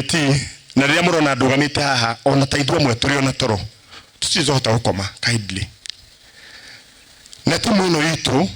committee na ria murona ndugamite haha ona taithwa mwe turi ona toro tucizohota gukoma kindly na timu ino itu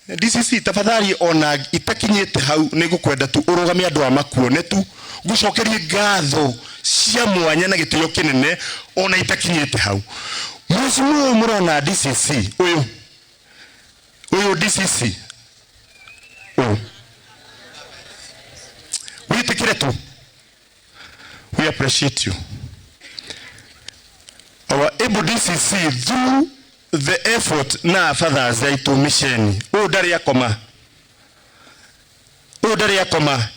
DCC tafadhali ona itakinyete hau nigukwenda tu urugamia andu a Makuone tu gucokerie ngatho cia mwanya na gitio kinene ona itakinyete hau mucimu murona DCC uyu DCC we appreciate you. Our able DCC through the effort na fathers aitu mission udari yakoma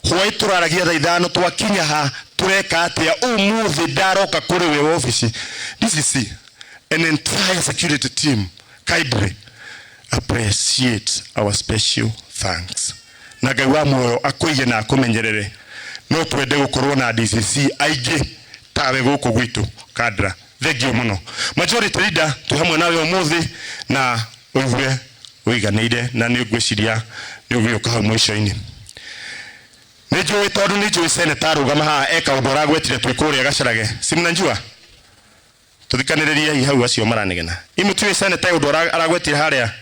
hoi turaragia thaithano twakinya ha tureka atia umuthi ndaroka kuri we office DCC an entire security team kindly appreciate our special thanks na Ngai wa moyo akuige na akumenyerere no twende gukorwo na DCC aige tawe guku gwitu Kandara thegio muno majority leader tu hamwe nawe umuthi na uigwe uiganire na ni ngwiciria ni ugioka ha mwisho-ini nijo senator rugama ha eka udora gwetire twikuria gacarage simnanjua tuthikaniriria hau acio maranegena imutu senator udora aragwetire haria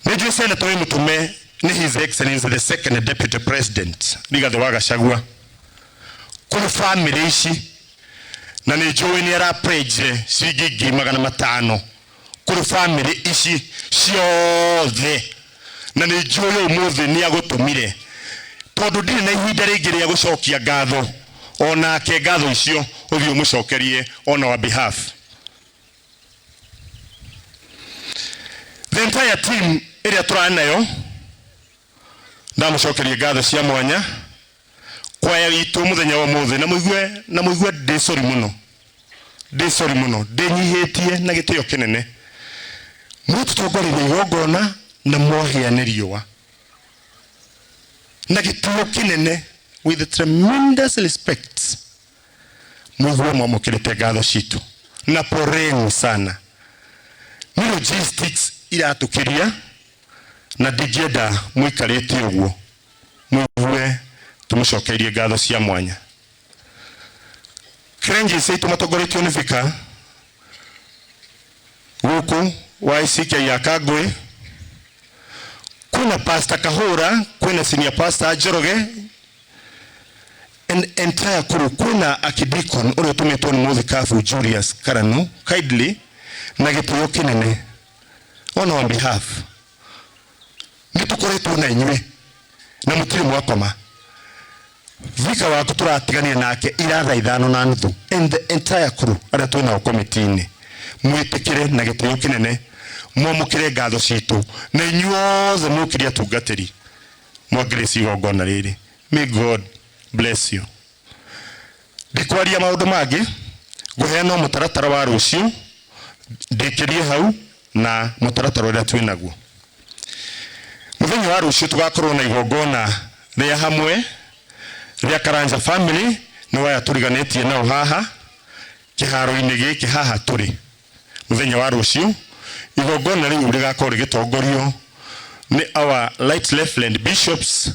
nijo senator imutume ni his excellency the second deputy president Rigathi wa Gachagua kuri family ici na nijo ni ara pledge sigigi 500 kuri family ici ciothe na nijo yo muthi ni agutumire tondu ndiri na ihinda ringi ria gucokia ngatho ona ke ngatho icio uthio mucokerie on our behalf. The entire team iria turana nayo ndamucokerie ngatho cia mwanya kwa yitu muthenya wa muthi na muigwe ndisori muno ndinyihitie na gitio kinene mututongorire igongona na mwahianiriwa na gitio kinene with tremendous respect muigwe mwamukirite ngatho citu na poreni sana ni logistics iratukiria na digeda muikarite uguo muigwe tumucokerie ngatho cia mwanya krengi seitu matogoretio nifika guku wa isike ya Kagwe kuna pastor Kahura kuna senior pastor Joroge and entire kuru kuna akidikon ule tumetoni Muthikafu Julius Karanu kindly na gitio kinene on our behalf nitukoretwo na inywe na mutiri mwakoma vika wa kuturatiganira nake iratha 5.5 and the entire crew ara twina committee mwitikire na gitio kinene mwamukire ngatho citu na inyuothe mukiria tungatiri mwagirisi igongona riri. May God bless you. Ndikwaria maundu mangi guheana mutaratara wa rucio ndikirie hau na mutaratara uria twinaguo muthenya wa rucio tugakorwo na igongona ria hamwe ria Karanja family no waya turiganetie nao haha kiharo-ini giki haha turi muthenya wa rucio igongona riu rigakorwo rigitongorio ni our right Reverend bishops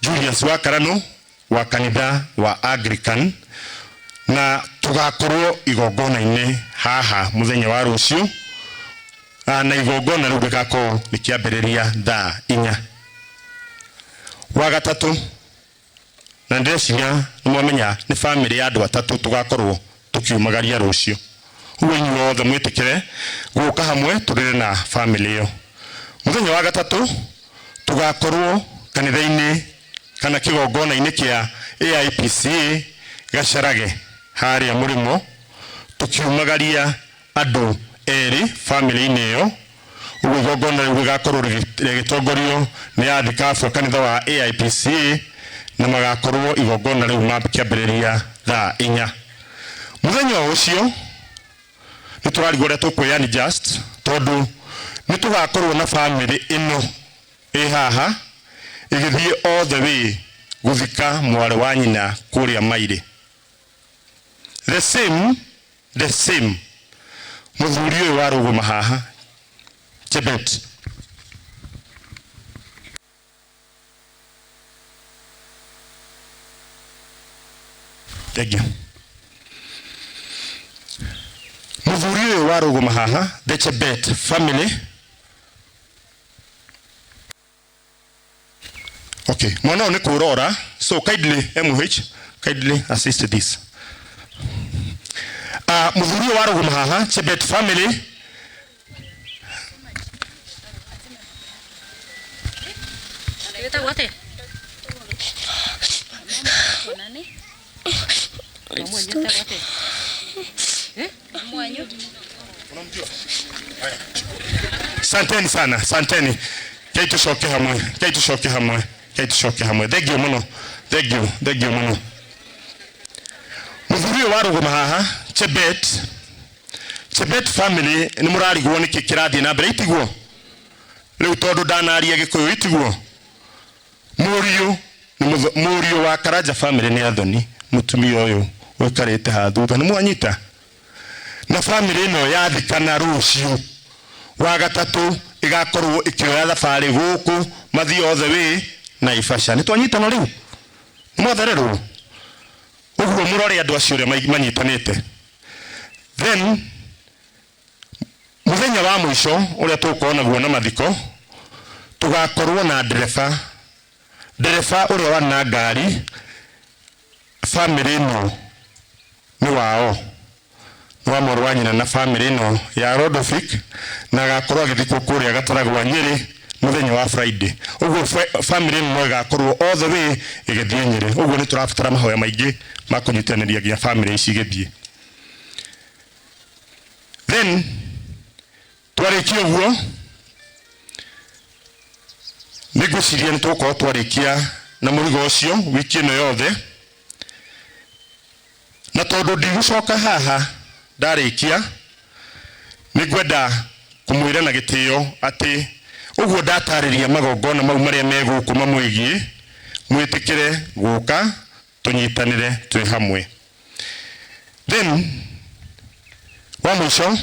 Julius wa Karanu wa kanitha wa Anglican na tugakorwo igongona-ini haha muthenya wa rucio na igongona riu rigakorwo rikiambiriria thaa 4 wa gatatu na ndeciria mwamenya ni family ya andu atatu tugakorwo tukiumagaria rucio uwe nyuothe mwitikire guka hamwe turire na family iyo muthenya wa gatatu tugakorwo kanitha-ini kana kigongona-ini kia AIPC Gacarage haria murimo tukiumagaria andu eri family-ini iyo uwe igongona riu rigakorwo rigitongorio ni athikabu kanitha wa AIPC na magakorwo igongona riu makiambiriria thaa 4 muthenya ucio niturarigore tukwiyani just tondu nitugakorwo na family ino haha igithie all the way guthika mware wa nyina kuria Maire the same muthuri wa ruguma haha Chebet Thank you. Muthuri uyu waruguma haha, the Chebet family. Okay, mwana ni kurora, so kindly MH, kindly assist this. Muthuri uyu waruguma haha, Chebet family. Santeni sana, santeni. Kaitu shoke hamwe, kaitu shoke hamwe, kaitu shoke hamwe. Thank you muno, thank you muno. Muthuri waruguma haha, Chebet family ni murarigwo ni kikirathi na mbere itigwo. Riu tondu ndanaria Gikuyu itigwo. Mũriũ wa Karanja family ni athoni, mutumia uyu wikarite ha thutha ni mwanyita. Na family ino yathikana rucio wa gatatu igakorwo ikioya thabari guku mathi othe wi na ifasha. Ni twanyitana riu mwathererwo uguo murore andu acio ria manyitanite. Then muthenya wa mwisho uria tukuona guo na mathiko tugakorwo na dereva uria wana ngari family ino ni wao wa morwanyina na family ino ya Rodofik na gakorwo agithikwo kuria gataragwa Nyeri muthenya wa Friday. Uguo family ino igakorwo all the way igithie Nyeri. Uguo ni turabatara mahoya maingi makunyitaniria gia family ici igithie. Then twarikia uguo niguciria ni tuko twarikia na murigo ucio wiki ino yothe. Na tondu ndigucoka haha ndarikia nigwenda kumwira na gitio ati uguo ndatariria magongona mau maria meguku mamwigie mwitikire guka tunyitanire twi hamwe. Then wa mwisho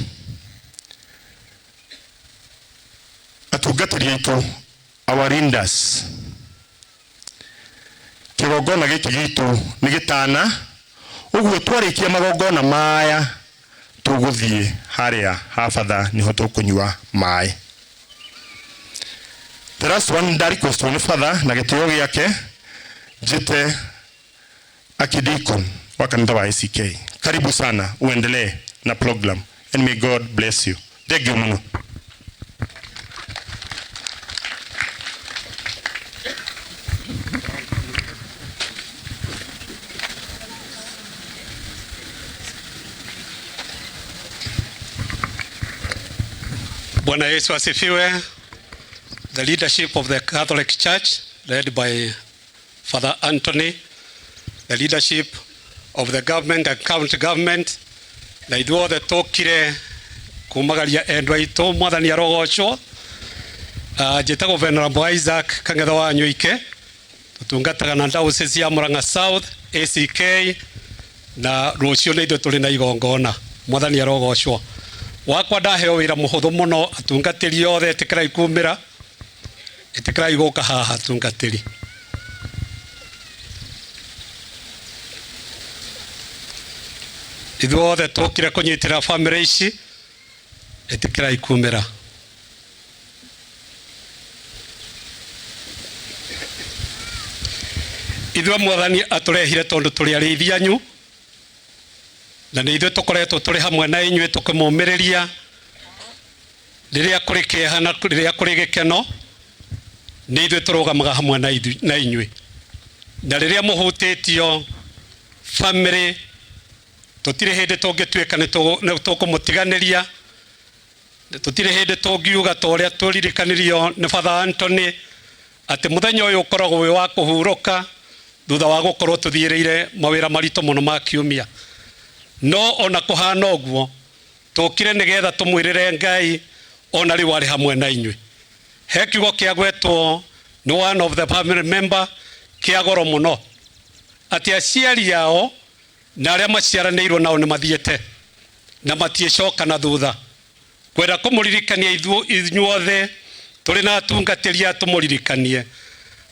atungatiri itu our leaders kigongona giki gitu ni gitana. Uguo twarikia magongona maya tuguthie haria habatha niho tukunywa mai. The last one dari question father na gitio giake jite akidikon wa kanitha wa ACK. Karibu sana uendelee na program and may God bless you. Thank you muno. Bwana Yesu asifiwe. The leadership of the Catholic Church led by Father Anthony, the leadership of the government and county government, na ithuothe tukire kumagaria endwa itu mwathani arogocwo. Njitagwo Venerable Isaac Kangetho wa Nyuike, tutungataga na diocese ya Mūrang'A South ACK, na rucio ni ithu turi na igongona. Mwathani arogocwo. Wakwa ndaheo wira muhuthu muno atungatiri othe itikirai kumira itikirai guka haha atungatiri. Ithuothe tukire kunyitira family ici itikirai kumira. Ithuo mwathani aturehire tondu turi arithia nyu na ni ithuĩ tukoretwo turi hamwe na inyuĩ tukimumiriria riria kuri kieha na riria kuri gikeno. Ni ithuĩ turugamaga hamwe na inyuĩ, na riria muhutitio family tutire hindi tungituika ni tukumutiganiria. Tutire hindi tungiuga ta uria turirikanirio ni Father Anthony ati muthenya uyu ukoragwo wi wa kuhuruka thutha wa gukorwo tuthiiriire mawira marito muno ma kiumia. No ona kuhana uguo tukire nigetha tumwirire Ngai ona ri wari hamwe na inyuĩ. He kiugo kiagwetwo ni one of the family member kiagoro muno ati aciari yao na aria maciaranĩirwo nao ni mathiete na matiecoka na thutha kwenda kumuririkania inyuothe turi na atungatĩri tumũririkanie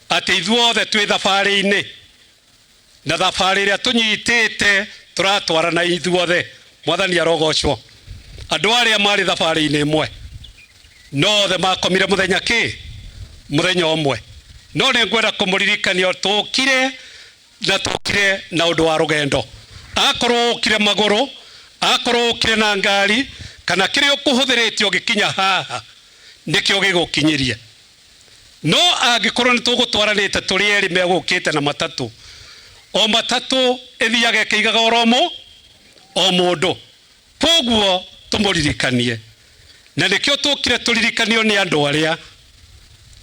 ati ithuothe twi thabarĩ-inĩ na thabarĩ ĩrĩa tũnyitĩte tũratwarana ithuothe. Mwathani arogocwo. Andũ arĩa marĩ thabarĩ-inĩ ĩmwe no othe makomire mũthenya kĩ? Mũthenya ũmwe. No nĩ ngwenda kũmũririkania tũkire na ũndũ wa rũgendo. Akorwo ũkire magũrũ, akorwo ũkire na ngari, kana kĩrĩa ũkũhũthĩrĩte ũgĩkinya haha nĩkĩo gĩgũkinyĩria. No angĩkorwo nĩ tũgũtwaranĩte tũrĩ erĩ megũkĩte na matatũ, o matatũ ĩthiaga ĩkĩigaga o mũndũ. Koguo tũmũririkanie. Na nĩkĩo tũkire tũririkanio nĩ andũ arĩa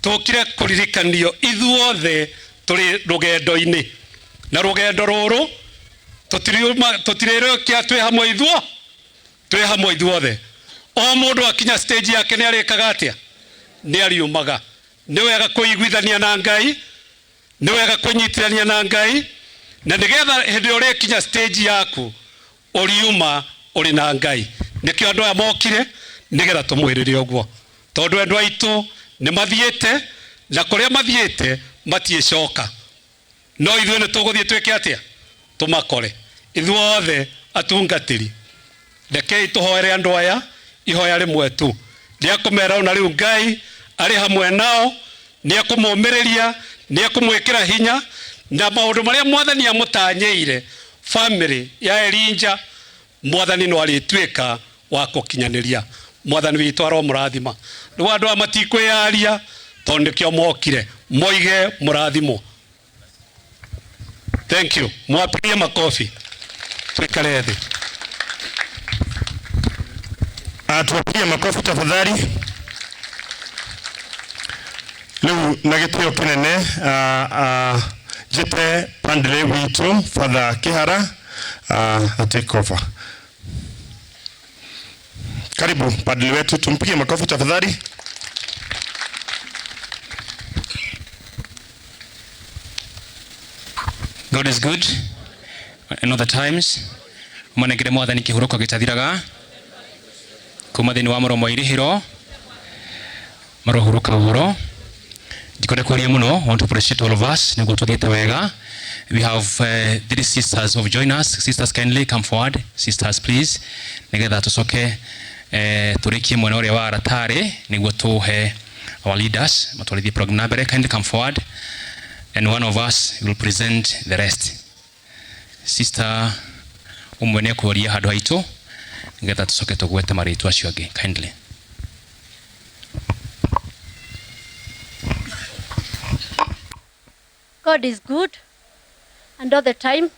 tũkire kũririkanio ithuothe tũrĩ rũgendo-inĩ. Na rũgendo rũrũ tũtirĩrũkia twĩ hamwe ithuothe. O mũndũ akinya stage yake nĩ arĩkaga atĩa? Nĩ ariumaga. Nĩ wega kũiguithania na Ngai, nĩ wega kũnyitithania na Ngai, na nĩgetha hĩndĩ ĩrĩa ũrĩkinya stage yaku ũriuma ũrĩ na Ngai. Nĩkĩo andũ aya mokire nĩgetha tũmwĩrĩre ũguo. Tondũ andũ aitũ nĩ mathiĩte, na kũrĩa mathiĩte matiĩcoka. No ithuĩ nĩ tũgũthiĩ twĩke atĩa? Tũmakore. Ithuothe atungatĩri. Rekei tũhoere andũ aya ihoya rĩmwe tu. Rĩa kũmera na rĩu Ngai arĩ hamwe nao, nĩ ekũmũmĩrĩria, nĩ ekũmwĩkĩra hinya, na maũndũ marĩa Mwathani amũtanyĩire family ya Erinja, Mwathani no arĩtuĩka wa gũkinyanĩria. Mwathani witũ aromũrathima. Rĩu andũ aya matikwĩyaria tondũ nĩkĩo mokire. Moige mũrathimo. Thank you. Mwapigie makofi. Twikare thĩ. Tuwapigie makofi tafadhali. Leo na gĩtĩo kĩnene njĩte pandre witũ Father Kihara take over. Karibu padre wetu, tumpigie makofi tafadhali. God is good in all the times. Umanegere Mwathani kĩhurũko gĩtathiraga. Kuma thĩinĩ wa mũromo irĩhĩro marohuruka ũhoro. Ndikore kwaria mũno. Want to appreciate all of us. Nĩguo tũthiĩte wega. We have 3 sisters who have joined us. Sisters, kindly come forward. Sisters, please. Nĩgetha tũcoke tũrĩkie mwena ũrĩa wa aratarĩ nĩguo tũhe our leaders matwarithie program na mbere. Kindly come forward and one of us will present the rest. Sister umwe nĩ ekũria handũ haitũ nĩgetha tũcoke tũgwete marĩtwa acio angĩ. Kindly. God is good and all the time.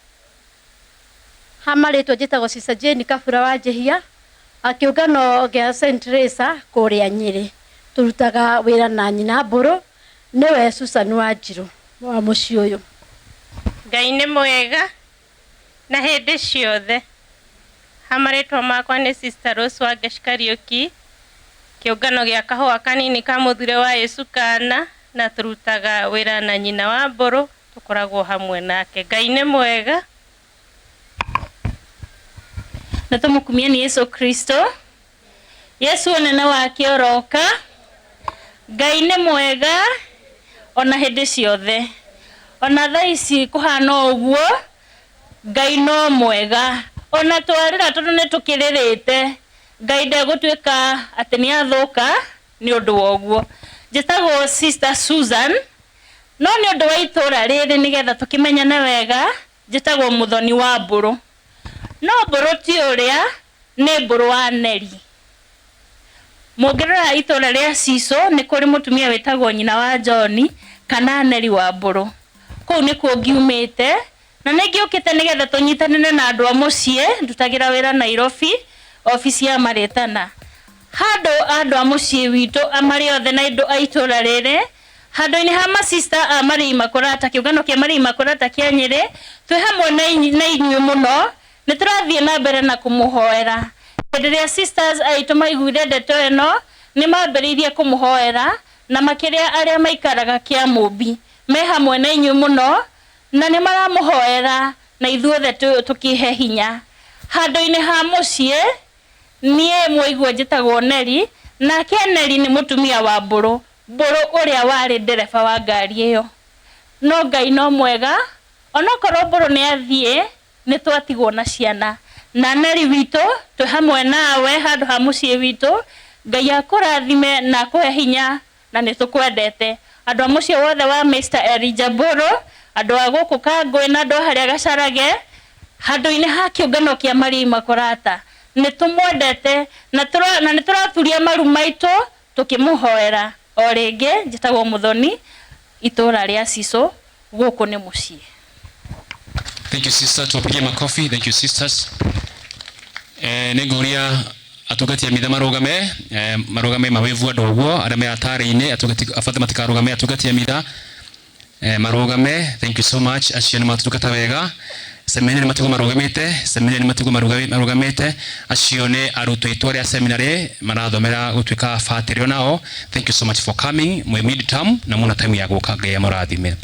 Hamarĩtwo njĩtagwo Sister Jane Kabura wa Njehia, kĩũngano gĩa St. Teresa kũrĩa Nyĩrĩ. Tũrutaga wĩra na nyina Mbũrũ, nĩwe Susan Wanjirũ wa mũciĩ ũyũ. Ngai nĩ mwega na hĩndĩ ciothe. Hamarĩtwo makwa nĩ Sister Rose wa Gashikariũki, kĩũngano gĩa kahũa kanini ka mũthure wa Yesu Kana, na tũrutaga wĩra na nyina wa Mbũrũ, tũkoragwo hamwe nake. Ngai nĩ mwega. Na tũmũkumie nĩ Yesu Kristo. Yesu onene wake oroka. Ngai nĩ mwega ona hĩndĩ ciothe. Ona thaa ici kũhana ũguo, Ngai no mwega. Ona twarĩra tondũ nĩ tũkĩrĩrĩte, Ngai ndegũtuĩka atĩ nĩ athũka nĩ ũndũ wa ũguo. Njĩtagwo Sister Susan, no nĩ ũndũ wa itũũra rĩrĩ nĩgetha tũkĩmenyane wega, njĩtagwo Mũthoni wa Mbũrũ. No Mbũrũ ti ũrĩa, nĩ Mbũrũ wa Neri. Mũngĩrora itũũra rĩa Cico nĩ kũrĩ mũtumia wĩtagwo nyina wa John kana Neri wa Mbũrũ. Kũu nĩkuo ngiumĩte, na nĩ ngĩũkĩte nĩgetha tũnyitanĩre na andũ a mũciĩ, ndutagĩra wĩra Nairobi, ofici ya Maretana. Handũ andũ a mũciĩ witũ amarĩ othe na indo a itũũra rĩrĩ, handũ-inĩ ha masista a Marĩ Imakulata, kĩũngano kĩa Marĩ Imakulata kĩa Nyĩrĩ, twĩ hamwe na inyuĩ mũno, nĩ tũrathiĩ na mbere na kũmũhoera. Hĩndĩ ĩrĩa sisters aitũ maiguire ndeto ĩno, nĩ mambĩrĩirie kũmũhoera, na makĩria arĩa maikaraga Kĩamũmbi, me hamwe na inyuĩ mũno, na nĩ maramũhoera na ithuothe tũkĩhe hinya. Handũ-inĩ ha mũciĩ, niĩ mũigua njĩtagwo Neri, nake Neri nĩ mũtumia wa Mbũrũ, Mbũrũ ũrĩa warĩ ndereba wa ngari ĩyo. No Ngai no mwega, onokorwo mburu ni athie ni twatigwo na ciana na neri wito twe hamwe nawe handu ha mucii wito Ngai akurathime na kuhe hinya na ni tukwendete andu a mucii wothe wa Mr. Elijah Mburu andu a guku Kangwe na andu haria Gacarage handu-ini ha kiungano kia Mari Makorata ni tumwendete na ni turaturia maru maitu tukimuhoera o ringi njitagwo Muthoni itura ria Cico guku ni mucii. Thank you sister, tuwapigie makofi. Thank you sisters. Neguria atugati ya mitha marugame mawevu andu uguo aria me atari-ini afate matikarugame atugati ya mitha marugame. Thank you so much. Acio ni matugata wega. Seminari matigo marugamite, seminari matigo marugamite. Acio ni arutwo itwa ria seminary marathomera gutwika fatiri nao. Thank you so much for coming. Mwe mid term na muna time ya guka Ngai amurathime.